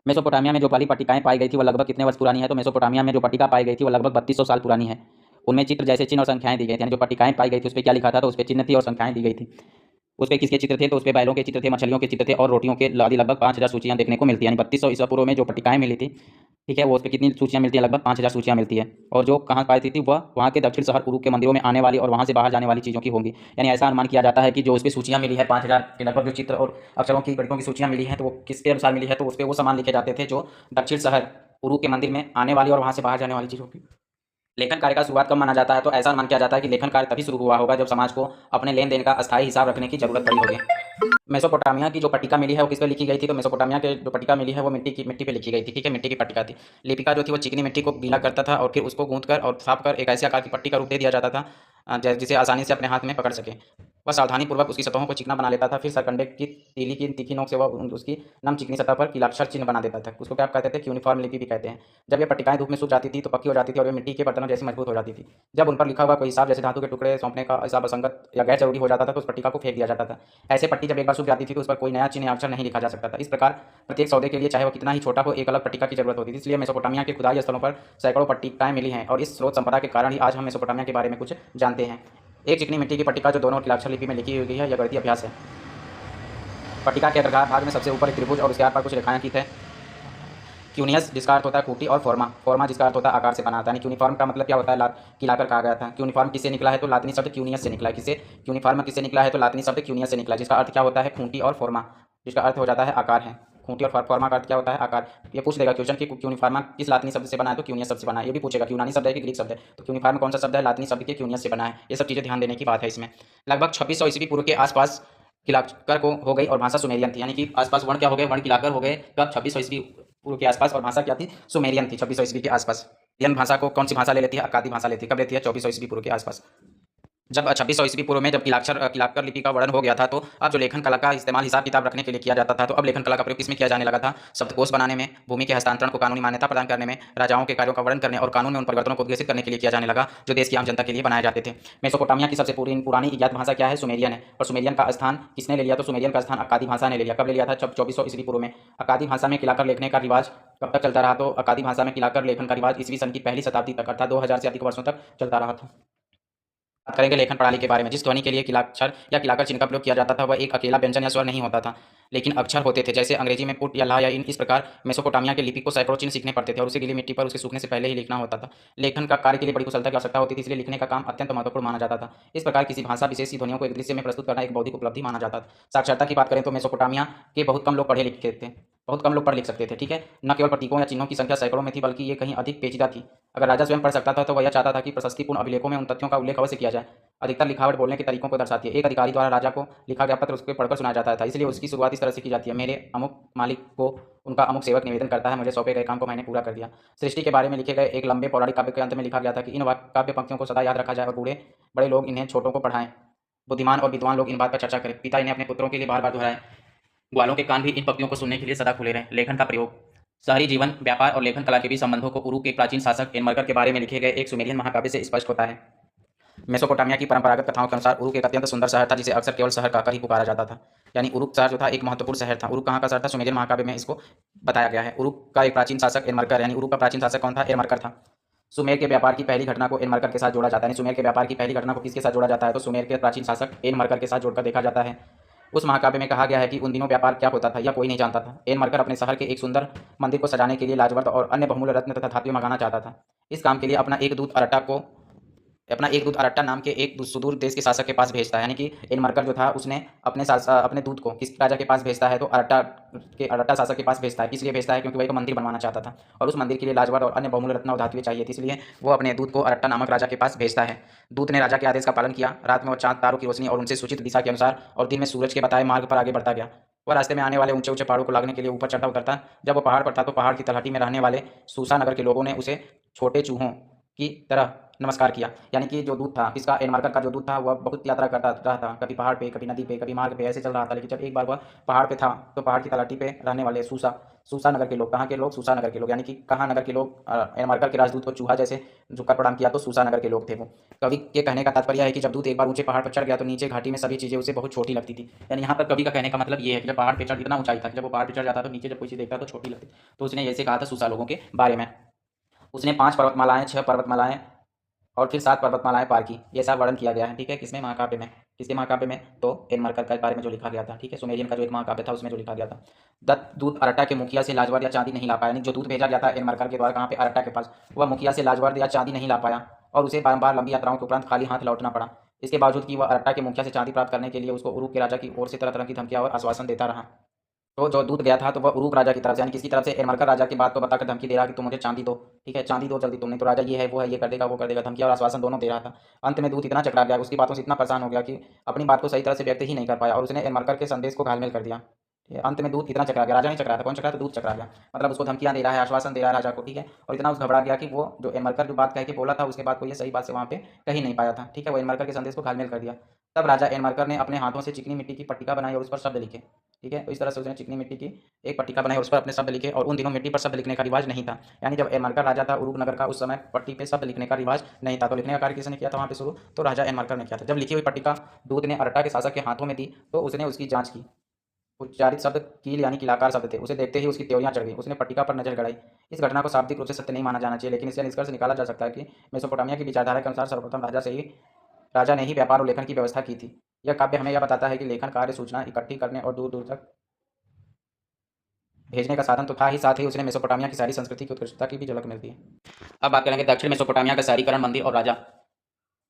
मेसोपोटामिया में जो पहली पट्टिकाएं पाई गई थी वो लगभग कितने वर्ष पुरानी है? तो मेसोपोटामिया में जो पट्टिका पाई गई थी वो लगभग 3200 साल पुरानी है। उनमें चित्र जैसे चिन्ह और संख्याएं दी गई थी। यानी जो पट्टिकाएं पाई गई थी उस पर क्या लिखा था? तो उस पर चिन्ह थी और संख्याएं दी गई थी। उस पर किसके चित्र थे? तो उस पर बैलों के चित्र थे, मछलियों के चित्र थे और रोटियों के आदि लगभग 5000 सूचियाँ देखने को मिलती है। यानी 3200 ईसा पूर्व में जो पट्टिकाएं मिली थी, ठीक है, वो उस पर कितनी सूचियाँ मिलती है? लगभग 5000 सूचियाँ मिलती है। और जो कहाँ पाई थी वह वहाँ के दक्षिण शहर उरूक के मंदिरों में आने वाली और वहाँ से बाहर जाने वाली चीज़ों की होंगी। यानी ऐसा अनुमान किया जाता है कि जो उस पर सूचियाँ मिली है 5000 के लगभग जो चित्र और अक्षरों की गणितों की सूचियाँ मिली हैं, तो वो किसके अनुसार मिली है? तो उस पर वो सामान लिखे जाते थे जो दक्षिण शहर उरूक के मंदिर में आने वाली और वहाँ से बाहर जाने वाली चीज़ों की लेखन कार्य का शुरुआत कब माना जाता है? तो ऐसा अनुमान किया जाता है कि लेखन कार्य तभी शुरू हुआ होगा जब समाज को अपने लेन देन का अस्थायी हिसाब रखने की जरूरत पड़ी होगी। मेसोपोटामिया की जो पट्टिका मिली है वो किस पे लिखी गई थी? तो मेसोपोटामिया के जो पट्टिका मिली है वो मिट्टी पे लिखी गई थी। ठीक है, मिट्टी की पट्टिका थी। लिपिका जो थी वो चिकनी मिट्टी को गीला करता था और फिर उसको गूंथ कर और साफ कर एक ऐसे आकार की पट्टी का रूप दे दिया जाता था जिसे आसानी से अपने हाथ में पकड़ सके। वह सावधानीपूर्वक उसकी सतहों को चिकना बना लेता था, फिर सरकंडे की तीली की तीखी नोक से वह उसकी नम चिकनी सतह पर किलाक्षर चिन्ह बना देता था। उसको क्या कहते थे? यूनिफॉर्म लिपि भी कहते हैं। जब ये पट्टिकाएं धूप में सूख जाती थी तो पक्की हो जाती थी और वे मिट्टी के बर्तनों जैसी मजबूत हो जाती थी। जब उन पर लिखा हुआ कोई हिसाब जैसे धातु के टुकड़े सौंपने का हिसाब असंगत या गैर जरूरी हो जाता था तो उस पट्टिका को फेंक दिया जाता था। ऐसे पट्टी जब एक बार सूख जाती थी तो उस पर कोई नया चिन्ह या अक्षर नहीं लिखा जा सकता था। इस प्रकार प्रत्येक सौदे के लिए चाहे वो कितना ही छोटा हो एक अलग पट्टिका की जरूरत होती थी। इसलिए मेसोपोटामिया के खुदाई स्थलों पर सैकड़ों पट्टिकाएं मिली हैं और इस स्रोत संपदा के कारण ही आज हम मेसोपोटामिया के बारे में कुछ जानते हैं। एक चिकनी मिट्टी की पट्टिका जो दोनों किलाक्षर लिपि में लिखी हुई है, यह गणितीय अभ्यास है। पट्टिका के अग्रभाग भाग में सबसे ऊपर एक त्रिभुज और उसके आर पार कुछ रेखाएं खींचे। क्यूनियस जिसका अर्थ होता है खूंटी और फॉर्मा फॉर्मा जिसका अर्थ होता है आकार से बना था। यानी यूनिफॉर्म का मतलब क्या होता है? किलाकर कहा गया था। यूनिफॉर्म किससे निकला है? तो लातिनी शब्द क्यूनियस से निकला है। किसे? यूनिफॉर्म किससे निकला है? तो लातिनी शब्द क्यूनियस से निकला है, जिसका अर्थ क्या होता है? खूंटी और फॉर्मा, जिसका अर्थ हो जाता है आकार है। खूंटी और फॉर्मा का अर्थ क्या होता है? आकार। ये पूछ देगा क्वेश्चन कि यूनिफॉर्मा किस लातिनी शब्द से बना है? तो क्यूनियस शब्द से बना है। ये भी पूछेगा यूनानी शब्द है कि ग्रीक शब्द है? तो यूनिफॉर्म कौन सा शब्द है? लातिनी शब्द के क्यूनियस से बना है। ये सब चीजें ध्यान देने की बात है इसमें। लगभग 2600 ईस्वी पूर्व के आसपास किलाकर को हो गई और भाषा सुमेरियन थी। यानी कि आसपास वर्ण क्या हो गए? वर्ण किलाकर हो गए कब? 2600 ईस्वी पूर्व के आसपास। और भाषा क्या थी? सुमेरियन थी 2600 ईस्वी के आसपास। यन भाषा को कौन सी भाषा ले लेती है? अक्कादी भाषा लेती है। कब लेती है? 2400 ईस्वी पूर्व के आसपास। जब 2600 ईस्वी पूर्व में जब किलाकर लिपि का वर्णन हो गया था तो अब जो लेखन कला का इस्तेमाल हिसाब किताब रखने के लिए किया जाता था, तो अब लेखन कला का प्रयोग किसमें किया जाने लगा था? शब्दकोश बनाने में, भूमि के हस्तांतरण को कानूनी मान्यता प्रदान करने में, राजाओं के कार्यों का वर्णन करने और कानून में उन परिवर्तनों को उद्घोषित करने के लिए किया जाने लगा जो देश की आम जनता के लिए बनाए जाते थे। मेसोपोटामिया की सबसे पुरानी ज्ञात भाषा क्या है? सुमेरियन है। और सुमेरियन का स्थान किसने ले लिया? तो सुमेरियन का स्थान अक्कादी भाषा ने ले लिया। कब ले लिया था? 2400 ईस्वी पूर्व में। अक्कादी भाषा में किलाकर लिखने का रिवाज कब तक चलता रहा? तो अक्कादी भाषा में किलाकर लेखन का रिवाज ईस्वी सन की पहली शताब्दी तक अर्थात 2000 से अधिक वर्षों तक चलता रहा था। बात करेंगे लेखन प्रणाली के बारे में। जिस ध्वनि के लिए किलाक्षर या किलाकर चिन्ह का प्रयोग किया जाता था वह एक अकेला व्यंजन या स्वर नहीं होता था, लेकिन अक्षर होते थे। जैसे अंग्रेजी में पुट या ला या इन। इस प्रकार मेसोपोटामिया के लिपि को सैकड़ों चिन्ह सीखने पड़ते थे और उसे गीली मिट्टी पर उसके सूखने से पहले ही लिखना होता था। लेखन का कार्य के लिए बड़ी कुशलता की आवश्यकता होती थी, इसलिए लिखने का काम अत्यंत महत्वपूर्ण माना जाता था। इस प्रकार किसी भाषा विशेष की ध्वनियों को एक दृश्य में प्रस्तुत करना एक बौद्धिक उपलब्धि माना जाता था। साक्षरता की बात करें तो मेसोपोटामिया के बहुत कम लोग पढ़े लिखे थे, बहुत कम लोग पढ़ लिख सकते थे। ठीक है, न केवल प्रतीकों या चिन्हों की संख्या सैकड़ों में थी बल्कि ये कहीं अधिक पेचीदा थी। अगर राजा स्वयं पढ़ सकता था तो वह यह चाहता था कि प्रशस्तिपूर्ण अभिलेखों में उन तथ्यों का उल्लेख अवश्य किया जाए। अधिकतर लिखावट बोलने के तरीकों को दर्शाती है। एक अधिकारी द्वारा राजा को लिखा गया पत्र उसके पढ़कर सुनाया जाता था, इसलिए उसकी शुरुआत इस तरह से की जाती है: मेरे अमुक मालिक को उनका अमुक सेवक निवेदन करता है, मुझे सौंपे गए काम को मैंने पूरा कर दिया। सृष्टि के बारे में लिखे गए एक लंबे पौराणिक काव्य के अंत में लिखा गया था कि इन काव्य पंक्तियों को सदा याद रखा जाए और बूढ़े बड़े लोग इन्हें छोटों को पढ़ाएं, बुद्धिमान और विद्वान लोग इन बात पर चर्चा करें, पिता इन्हें अपने पुत्रों के लिए बार बार दोहराएं, ग्वालों के कान भी इन पंक्तियों को सुनने के लिए सदा खुले रहें। लेखन का प्रयोग। शहरी जीवन, व्यापार और लेखन कला के बीच संबंधों को उरुक के प्राचीन शासक एनमरकर के बारे में लिखे गए एक सुमेरियन महाकाव्य से स्पष्ट होता है। मेसोपोटामिया की परंपरागत कथाओं के अनुसार उरुक एक अत्यंत सुंदर शहर था जिसे अक्सर केवल शहर कहकर ही पुकारा जाता था। यानी उरुक शहर जो था एक महत्वपूर्ण शहर था। उरुक कहाँ का शहर था? सुमेरियन महाकाव्य में इसको बताया गया है। उरुक का एक प्राचीन शासक एनमरकर, यानी उरुक का प्राचीन शासक कौन था? एनमरकर था। सुमेर के व्यापार की पहली घटना को एनमरकर के साथ जोड़ा जाता है। सुमेर के व्यापार की पहली घटना को किसके साथ जोड़ा जाता है? तो सुमेर के प्राचीन शासक एनमरकर के साथ जोड़कर देखा जाता है। उस महाकाव्य में कहा गया है कि उन दिनों व्यापार क्या होता था यह कोई नहीं जानता था। एनमरकर अपने शहर के एक सुंदर मंदिर को सजाने के लिए लाजवर्द और अन्य बहुमूल्य रत्न तथा धातुएं मंगाना चाहता था। इस काम के लिए अपना एक दूत अरट्टा नाम के एक सुदूर देश के शासक के पास भेजता है। यानी कि एनमरकर जो था उसने अपने दूत को किस राजा के पास भेजता है? तो अरट्टा शासक के पास भेजता है। किस लिए भेजता है? क्योंकि वह एक मंदिर बनवाना चाहता था और उस मंदिर के लिए लाजवाब और अन्य बहुमूल्य रत्न और धातुएं चाहिए थी, इसलिए वो अपने दूत को अरट्टा नामक राजा के पास भेजता है। दूत ने राजा के आदेश का पालन किया। रात में वह चांद तारों की रोशनी और उनसे सूचित दिशा के अनुसार और दिन में सूरज के बताए मार्ग पर आगे बढ़ता गया। वह रास्ते में आने वाले ऊंचे ऊंचे पहाड़ों को लागने के लिए ऊपर चढ़ता उतरता। जब वो पहाड़ पर था तो पहाड़ की तलहटी में रहने वाले सूसा नगर के लोगों ने उसे छोटे चूहों की तरह नमस्कार किया। यानी कि जो दूत था, किसका? एनमरकर का जो दूत था वह बहुत यात्रा करता रहा था, कभी पहाड़ पे, कभी नदी पे, कभी मार्ग पे, ऐसे चल रहा था। लेकिन जब एक बार वह पहाड़ पे था तो पहाड़ की तलहटी पे रहने वाले सूसा नगर के लोग, कहाँ के लोग? सूसा नगर के लोग, यानी कि कहाँ नगर के लोग एनमरकर के राजदूत को चूहा जैसे झुककर प्रणाम किया, तो सूसा नगर के लोग थे वो। कवि के कहने का तात्पर्य है कि जब दूत एक बार ऊंचे पहाड़ पर चढ़ गया तो नीचे घाटी में सभी चीजें उसे बहुत छोटी लगती थी। यानी यहाँ पर कवि का कहने का मतलब ये है कि जब पहाड़ पे चढ़ इतना ऊंचाई था कि जब वो पहाड़ पे चढ़ जाता तो नीचे जब कोई चीज देखता तो छोटी लगती। तो उसने ऐसे कहा था सूसा लोगों के बारे में। उसने 5 पर्वतमालाएं, 6 पर्वतमालाएं और फिर 7 पर्वतमालाएं पार की, ये सब वर्णन किया गया है। ठीक है, किसमें? महाकाव्य में। किसके महाकाव्य में? तो एनमरकर के बारे में जो लिखा गया था। ठीक है, सुमेरियन का जो एक महाकाव्य था उसमें जो लिखा गया था। दूत अरट्टा के मुखिया से लाजवर्द या चांदी नहीं ला पाया। यानी जो दूत भेजा गया था एनमरकर के द्वारा कहाँ पे? अरट्टा के पास। वह मुखिया से लाजवर्द या चांदी नहीं ला पाया और उसे बारंबार लंबी यात्राओं के उपरांत खाली हाथ लौटना पड़ा। इसके बावजूद कि वह अरट्टा के मुखिया से चांदी प्राप्त करने के लिए उसको उरुक के राजा की ओर से तरह तरह की धमकियां और आश्वासन देता रहा। तो जो दूत गया था तो वह उरूक राजा की तरफ से, यानी किसकी तरफ से, एरमरकर राजा की बात को बताकर धमकी दे रहा कि तुम मुझे चांदी दो, ठीक है, चांदी दो जल्दी तुमने, तो राजा ये है वो है, ये कर देगा वो कर देगा, धमकी और आश्वासन दोनों दे रहा था। अंत में दूत इतना चकरा गया, उसकी बातों से इतना परेशान हो गया कि अपनी बात को सही तरह से व्यक्त ही नहीं कर पाया और उसने एरमरकर के संदेश को घालमेल कर दिया। ठीक है, अंत में दूत इतना चकरा गया, राजा नहीं चकरा था, कौन चकरा था, दूत चकरा गया, मतलब उसको धमकियां दे रहा है, आश्वासन दे रहा है राजा को, ठीक है, और इतना उस घबरा गया कि वो जो एरमरकर जो बात कह के बोला था उसके बाद कोई सही बात से वहाँ पे कही नहीं पाया था, ठीक है, वो एरमरकर के संदेश को घालमेल कर दिया। तब राजा एरमरकर ने अपने हाथों से चिकनी मिट्टी की पट्टिका बनाई और उस पर शब्द लिखे, ठीक है, तो इस तरह से उसने चिकनी मिट्टी की एक पट्टिका बनाई और उस पर अपने शब्द लिखे, और उन दिनों मिट्टी पर शब्द लिखने का रिवाज नहीं था, यानी जब एरमरकर राजा था उरूक नगर का, उस समय पट्टी पे शब्द लिखने का रिवाज नहीं था, तो लिखने का कार्य किसने किया था वहाँ पे शुरू, तो राजा एरमरकर ने किया था। जब लिखी हुई पट्टिका दूत ने अरटा के शासक के हाथों में दी तो उसने उसकी जांच की, उच्चारित शब्द कील यानी किलाकार शब्द थे, उसे देखते ही उसकी त्योरियां चढ़ गई, उसने पट्टिका पर नजर गड़ाई। इस घटना को शाब्दिक रूप से सत्य नहीं माना जाना चाहिए, लेकिन इससे निष्कर्ष निकाला जा सकता है कि मेसोपोटामिया की विचारधारा के अनुसार सर्वप्रथम राजा ने ही व्यापार और लेखन की व्यवस्था की थी। यह काव्य हमें यह बताता है कि लेखन कार्य सूचना इकट्ठी करने और दूर दूर तक भेजने का साधन तो था ही, साथ ही उसने मेसोपोटामिया की सारी संस्कृति की उत्कृष्टता की भी झलक मिलती है। अब बात करेंगे दक्षिण मेसोपोटामिया का शहरीकरण, मंदिर और राजा।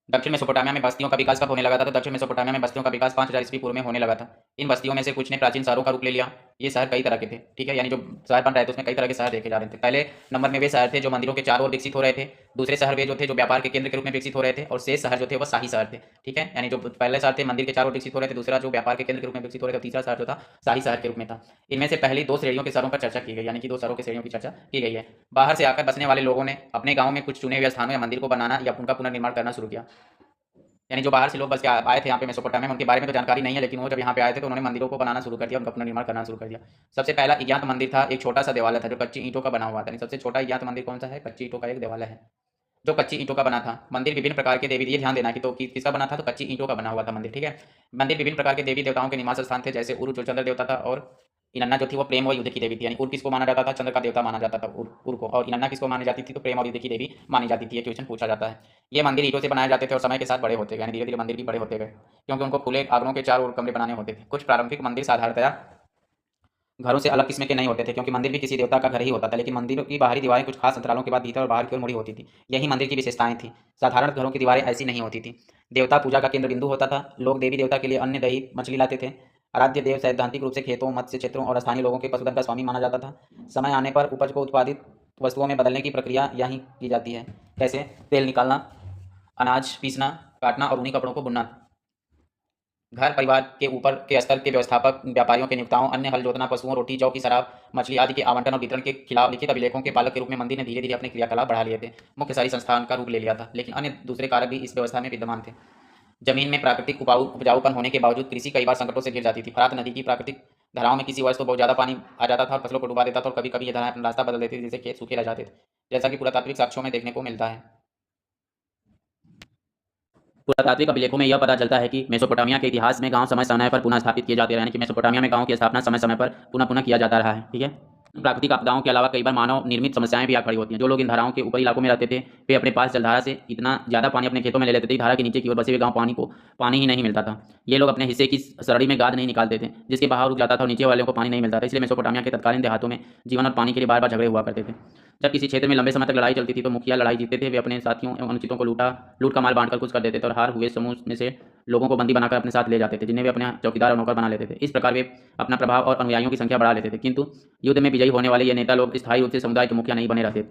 दक्षिण मेसोपोटामिया में बस्तियों का विकास कब होने लगा था, तो दक्षिण मेसोपोटामिया में बस्तियों का विकास 5000 ईस्वी पूर्व में होने लगा था। इन बस्तियों में से कुछ ने प्राचीन शहरों का रूप ले लिया। ये शहर कई तरह के थे, ठीक है, यानी जो शहर बन रहे थे उसमें कई तरह के शहर देखे जा रहे थे। पहले नंबर में वे शहर थे जो मंदिरों के चारों ओर विकसित हो रहे थे, दूसरे शहर वे जो थे जो व्यापार के केंद्र के रूप में विकसित हो रहे थे, और शेष शहर जो थे वह शाही शहर थे, ठीक है, यानी जो पहले शहर थे मंदिर के चारों ओर विकसित हो रहे थे, दूसरा जो व्यापार के केंद्र के रूप में विकसित हो रहे थे, तीसरा शहर जो था शाही शहर के रूप में था। इनमें से पहली दो श्रेणियों के शहरों पर चर्चा की गई, यानी कि दो शहरों की श्रेणियों की चर्चा की गई है। बाहर से आकर बसने वाले लोगों ने अपने गाँव में कुछ चुने हुए स्थानों या मंदिर को बनाना या उनका पुनर्निर्माण करना शुरू किया, यानी जो बाहर से लोग बस के आए थे यहाँ पे मेसोपोटामिया में, उनके बारे में तो जानकारी नहीं है, लेकिन वो जब यहाँ पे आए थे तो उन्होंने मंदिरों को बनाना शुरू कर दिया, उनका पुनर्निर्माण करना शुरू कर दिया। सबसे पहला अज्ञात मंदिर था, एक छोटा सा देवालय था जो कच्ची ईंटों का बना हुआ था। सबसे छोटा अज्ञात मंदिर कौन सा है, कच्ची ईंटों का एक देवालय है जो कच्ची ईंटों का बना था। मंदिर विभिन्न प्रकार के देवी, ये ध्यान देना कि तो किसका बना था, तो कच्ची ईंटों का बना हुआ था मंदिर, ठीक है। मंदिर विभिन्न प्रकार के देवी देवताओं के निवास स्थान थे, जैसे उर जो चंद्र देवता था, और इनन्ना जो थी वो प्रेम और युद्ध की देवी थी, यानी उर किसको माना जाता था, चंद्र का देवता माना जाता था उर को, और इनन्ना किसको मानी जाती थी, तो प्रेम और युद्ध की देवी मानी जाती थी। ये क्वेश्चन पूछा जाता है। ये मंदिर ईंटों से बनाए जाते थे और समय के साथ बड़े होते गए, यानी धीरे धीरे मंदिर भी बड़े होते गए, क्योंकि उनको खुले आंगनों के चारों ओर कमरे बनाने होते थे। कुछ प्रारंभिक मंदिर साधारणतया घरों से अलग किस्म के नहीं होते थे, क्योंकि मंदिर भी किसी देवता का घर ही होता था, लेकिन मंदिर की बाहरी दीवारें कुछ खास अंतरालों के बाद भीतर और बाहर की ओर मुड़ी होती थी। यही मंदिर की विशेषताएं थी। साधारण घरों की दीवारें ऐसी नहीं होती थी। देवता पूजा का केंद्र बिंदु होता था। लोग देवी देवता के लिए अन्न, दही, मछली लाते थे। आराध्य देव सैद्धांतिक रूप से खेतों, मत्स्य क्षेत्रों और स्थानीय लोगों के पशुधन का स्वामी माना जाता था। समय आने पर उपज को उत्पादित वस्तुओं में बदलने की प्रक्रिया यहीं की जाती है। कैसे, तेल निकालना, अनाज पीसना, काटना और उन्हीं कपड़ों को बुनना। घर परिवार के ऊपर के स्तर के व्यवस्थापक, व्यापारियों के नियोक्ताओं, अन्य हल जोतना, पशुओं, रोटी, जौ की शराब, मछली आदि के आवंटन और वितरण के खिलाफ लिखित अभिलेखों के पालक के रूप में मंदिर ने धीरे धीरे अपने क्रियाकलाप बढ़ा लिए थे। मुख्य शहरी संस्थान का रूप ले लिया था, लेकिन अन्य दूसरे कारक भी इस व्यवस्था में विद्यमान थे। जमीन में प्राकृतिक उपजाऊपन होने के बावजूद कृषि कई बार संकटों से घिर जाती थी। फरात नदी की प्राकृतिक धाराओं में किसी वर्ष तो बहुत ज़्यादा पानी आ जाता था और फसलों को डुबा देता था, और कभी कभी ये धाराएं अपना रास्ता बदल देती थी, जिससे खेत सूखे रह जाते थे, जैसा कि पुरातात्विक साक्ष्यों में देखने को मिलता है। पुरातात्विक अभिलेखों में यह पता चलता है कि मेसोपोटामिया के इतिहास में गांव समय समय पर पुनः स्थापित किए जाते रहे, यानी कि मेसोपोटामिया में गांव की स्थापना समय समय पर पुनः पुनः किया जाता रहा है, ठीक है। प्राकृतिक आपदाओं के अलावा कई बार मानव निर्मित समस्याएं भी आ खड़ी होती हैं। जो लोग इन धाराओं के ऊपरी इलाकों में रहते थे वे अपने पास जलधारा से इतना ज़्यादा पानी अपने खेतों में ले लेते थे, धारा के नीचे की ओर बसे हुए गाँव पानी ही नहीं मिलता था। ये लोग अपने हिस्से की सरड़ी में गाद नहीं निकालते थे, जिसके बहाव रुक जाता था और नीचे वालों को पानी नहीं मिलता था। इसलिए मेसोपोटामिया के तत्कालीन देहातों में जीवन और पानी के लिए बार बार झगड़े हुआ करते थे। जब किसी क्षेत्र में लंबे समय तक लड़ाई चलती थी तो मुखिया लड़ाई जीतते थे, वे अपने साथियों एवं अनुचितों को लूट का माल बांटकर कुछ कर देते थे और हार हुए समूह में से लोगों को बंदी बनाकर अपने साथ ले जाते थे, जिन्हें वे अपने चौकीदार और नौकर बना लेते थे। इस प्रकार वे अपना प्रभाव और अनुयायियों की संख्या बढ़ा लेते थे, किंतु युद्ध में विजयी होने वाले ये नेता लोग स्थायी रूप से समुदाय के मुखिया नहीं बने रहते।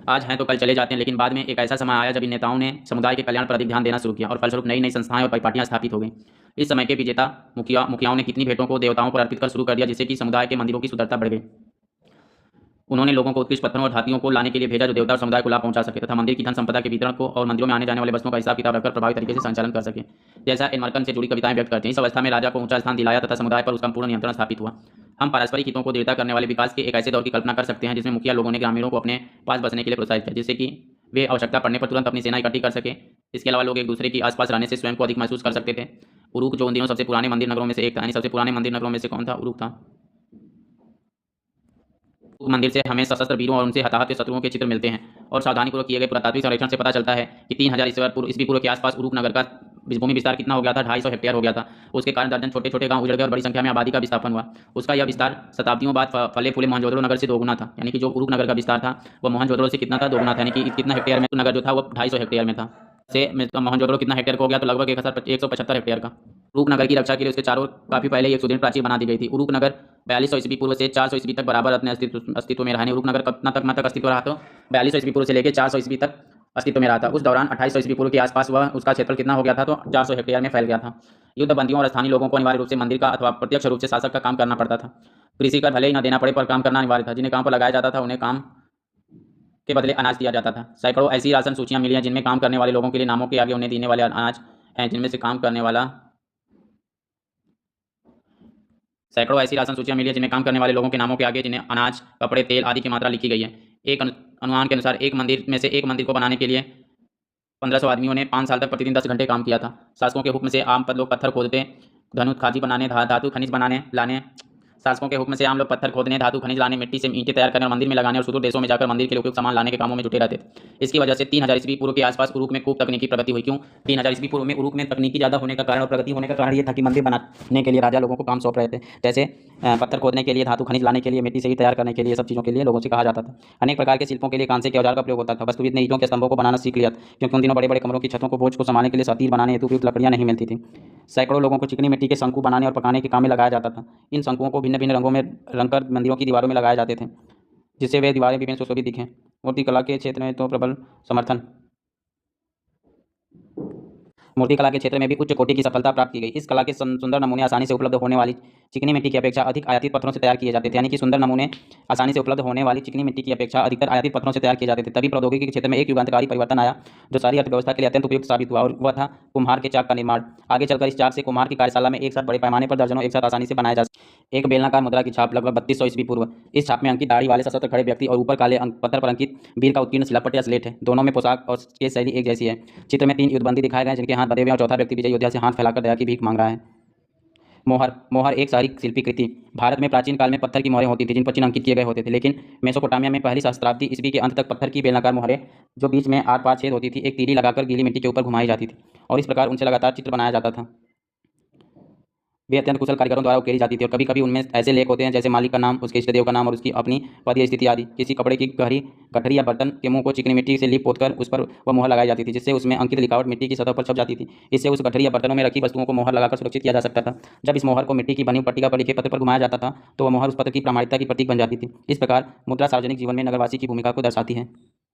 आज हैं तो कल चले जाते हैं, लेकिन बाद में एक ऐसा समय आया जब इन नेताओं ने समुदाय के कल्याण पर अधिक ध्यान देना शुरू किया और फलस्वरूप नई नई संस्थाएं और परिपाटियां स्थापित हो गई। इस समय के विजेता मुखियाओं ने कितनी भेंटों को देवताओं पर अर्पित कर शुरू कर दिया, जिससे कि समुदाय के मंदिरों की सुंदरता बढ़ गई। उन्होंने लोगों को उत्कृष्ट पत्थरों और धातियों को लाने के लिए भेजा जो देवता और समुदाय को लाभ पहुंचा सके तथा मंदिर की धन संपदा के वितरण को और मंदिरों में आने जाने वाले वस्तुओं का हिसाब किताब रखकर प्रभावी तरीके से संचालन कर सके, जैसा एनमर्कन से जुड़ी कविताएं व्यक्त करते हैं। इस अवस्था में राजा को ऊंचा स्थान दिलाया तथा समुदाय पर उसका पूर्ण नियंत्रण स्थापित हुआ। हम पारस्परिक हितों को दृढ़ता करने वाले विकास के एक ऐसे दौर की कल्पना कर सकते हैं जिसमें मुखिया लोगों ने ग्रामीणों को अपने पास बसने के लिए प्रोत्साहित किया, जिससे कि वे आवश्यकता पड़ने पर तुरंत अपनी सेना इकट्ठी कर सके। इसके अलावा लोग एक दूसरे के आसपास रहने से स्वयं को अधिक महसूस कर सकते थे। उरूक जो उन दिनों सबसे पुराने मंदिर नगरों में से एक था, यानी सबसे पुराने मंदिर नगरों में से कौन था, उरूक था। मंदिर से हमें सशस्त्र वीरों और उनसे हताहत शत्रुओं के चित्र मिलते हैं, और सावधानीपूर्वक किए गए पुरातात्विक सर्वेक्षण से पता चलता है कि 3000 ईस्वी पूर्व के आसपास उरूक नगर का भूमि विस्तार कितना हो गया था, 250 हेक्टेयर हो गया था। उसके कारण दर्जन छोटे छोटे गांव उजड़ गए और बड़ी संख्या में आबादी का विस्थापन हुआ। उसका यह विस्तार शताब्दियों बाद फले फूले मोहनजोदड़ो नगर से दोगुना था, यानी कि जो उरूक नगर का विस्तार था वह मोहनजोदड़ो से कितना था, दोगुना था, यानी कि कितना हेक्टेयर में नगर जो था वो 250 हेक्टेयर में था। से मोहनजोदड़ो कितना हेक्टेयर का हो गया, तो लगभग 1175 हेक्टेयर का। उरुक नगर की रक्षा के लिए उसके चारों काफ़ी पहले ही एक सुदृढ़ प्राचीर बना दी गई थी। उरुक नगर 4200 ईस्वी पूर्व से 400 ईस्वी तक बराबर अपने अस्तित्व में रहा। उरुक नगर कितना तक अस्तित्व रहा? तो 4200 ईस्वी पूर्व से लेकर 400 ईस्वी तक अस्तित्व में रहा था। उस दौरान 2800 ईस्वी पूर्व के आसपास वह उसका क्षेत्रफल कितना हो गया था? तो 400 हेक्टेयर में फैल गया था। युद्धबंदियों और स्थानीय लोगों को अनिवार्य रूप से मंदिर का अथवा प्रत्यक्ष रूप से शासक का काम करना पड़ता था। कृषि कर भले ही न देना पड़े पर काम करना अनिवार्य था। जिन्हें काम पर लगाया जाता था उन्हें काम के बदले अनाज दिया जाता था। सैकड़ों ऐसी राशन सूचियां मिली हैं जिनमें काम करने वाले लोगों के लिए नामों के आगे उन्हें देने वाले अनाज हैं, जिनमें से काम करने वाला सैकड़ों ऐसी राशन सूचियां मिली है जिनमें काम करने वाले लोगों के नामों के आगे जिन्हें अनाज, कपड़े, तेल आदि की मात्रा लिखी गई है। एक अनुमान के अनुसार एक मंदिर को बनाने के लिए 1500 आदमियों ने 5 साल तक प्रतिदिन 10 घंटे काम किया था। शासकों के हुक्म से आम लोग पत्थर खोदते, धनुष खादी बनाने, धातु खनिज बनाने लाने शासकों के हुक्म से आम लोग पत्थर खोदने, धातु खनिज लाने, मिट्टी से ईंटें तैयार करने और मंदिर में लगाने और सुदूर देशों में जाकर मंदिर के लिए उपयुक्त सामान लाने के कामों में जुटे रहते थे। इसकी वजह से 3000 ईस्वी पूर्व के आसपास उरुक में खूब तकनीकी प्रगति हुई। क्यों? 3000 ईस्वी पूर्व में उरुक में तकनीकी ज़्यादा होने का कारण और प्रगति होने का कारण ये था कि मंदिर बनाने के लिए राजा लोगों को काम सौंप रहे थे। जैसे पत्थर खोदने के लिए, धातु खनिज लाने के लिए, मिट्टी से ही तैयार करने के लिए, सब चीज़ों के लिए लोगों से कहा जाता था। अनेक प्रकार के शिल्पों के लिए कांसे के औजार का प्रयोग होता था। वास्तुविद ने ईंटों के स्तंभों को बनाना सीख लिया, क्योंकि उन दिनों बड़े बड़े कमरों की छतों को बोझ को संभालने के लिए सतीर बनाने हेतु उपयुक्त लकड़ियां नहीं मिलती थी। सैकड़ों लोगों को चिकनी मिट्टी के शंकु बनाने और पकाने के काम में लगाया जाता था। इन शंकुओं को भिन्न भिन्न रंगों में रंगकर मंदिरों की दीवारों में लगाए जाते थे, जिससे वे दीवारें विभिन्न सुशोभित दिखें। मूर्तिकला के क्षेत्र में तो प्रबल समर्थन मूर्तिकला के क्षेत्र में भी उच्च कोटि की सफलता प्राप्त की गई। इस कला के सुंदर नमूने आसानी से उपलब्ध होने वाली चिकनी मिट्टी की अपेक्षा अधिक आयातित पत्थरों से तैयार किए जाते थे। यानी कि सुंदर नमूने आसानी से उपलब्ध होने वाली चिकनी मिट्टी की अपेक्षा अधिकतर आयातित पत्थरों से तैयार किए जाते थे। तभी प्रौद्योगिकी के क्षेत्र में एक युगांतकारी परिवर्तन आया जो सारी अर्थव्यवस्था के लिए अत्यंत उपयुक्त साबित हुआ, और वह था कुम्हार के चाक का निर्माण। आगे चलकर इस चाक से कुम्हार की कार्यशाला में एक साथ बड़े पैमाने पर दर्जनों एक साथ आसानी से बनाया जा सकता। एक बेलनाकार मुद्रा की छाप लगभग 3200 ईस्वी पूर्व। इस छाप में अंकित दाढ़ी वाले सशस्त्र खड़े व्यक्ति और ऊपर काले पत्थर पर अंकित वीर का उत्कीर्ण शिलापट या स्लेट है। दोनों में पोशाक और केस शैली एक जैसी है। चित्र में 3 युद्धबंदी दिखाए गए जिनके हाथ बंधे हुए हैं और चौथा व्यक्ति विजय योद्धा से हाथ फैलाकर दया की भीख मांग रहा है। मोहर एक शाही शिल्पी कृति। भारत में प्राचीन काल में पत्थर की मोहरें होती थी जिन पर चिन्ह अंकित किए गए होते थे, लेकिन मेसोपोटामिया में पहली सहस्त्राब्दी ईस्वी के अंत तक पत्थर की बेलनाकार मोहरें जो बीच में 8 पार छेद होती थी एक तीली लगाकर गीली मिट्टी के ऊपर घुमाई जाती थी और इस प्रकार उनसे लगातार चित्र बनाया जाता था। वे अत्यंत कुशल कारीगरों द्वारा उकेरी जाती थी और कभी कभी उनमें ऐसे लेख होते हैं जैसे मालिक का नाम, उसके इष्टदेव का नाम और उसकी अपनी पद स्थिति आदि। किसी कपड़े की गठरी या बर्तन के मुंह को चिकनी मिट्टी से लीप पोतकर उस पर वह मोहर लगाई जाती थी, जिससे उसमें अंकित लिखावट मिट्टी की सतह पर छप जाती थी। इससे उस गठरी या बर्तनों में रखी वस्तुओं को मोहर लगाकर सुरक्षित किया जा सकता था। जब इस मोहर को मिट्टी की बनी पट्टिका पर लिखे पत्र पर घुमाया जाता था तो वह मोहर उस पत्र की प्रामाणिकता की प्रतीक बन जाती थी। इस प्रकार मुद्रा सार्वजनिक जीवन में नगरवासी की भूमिका को दर्शाती है।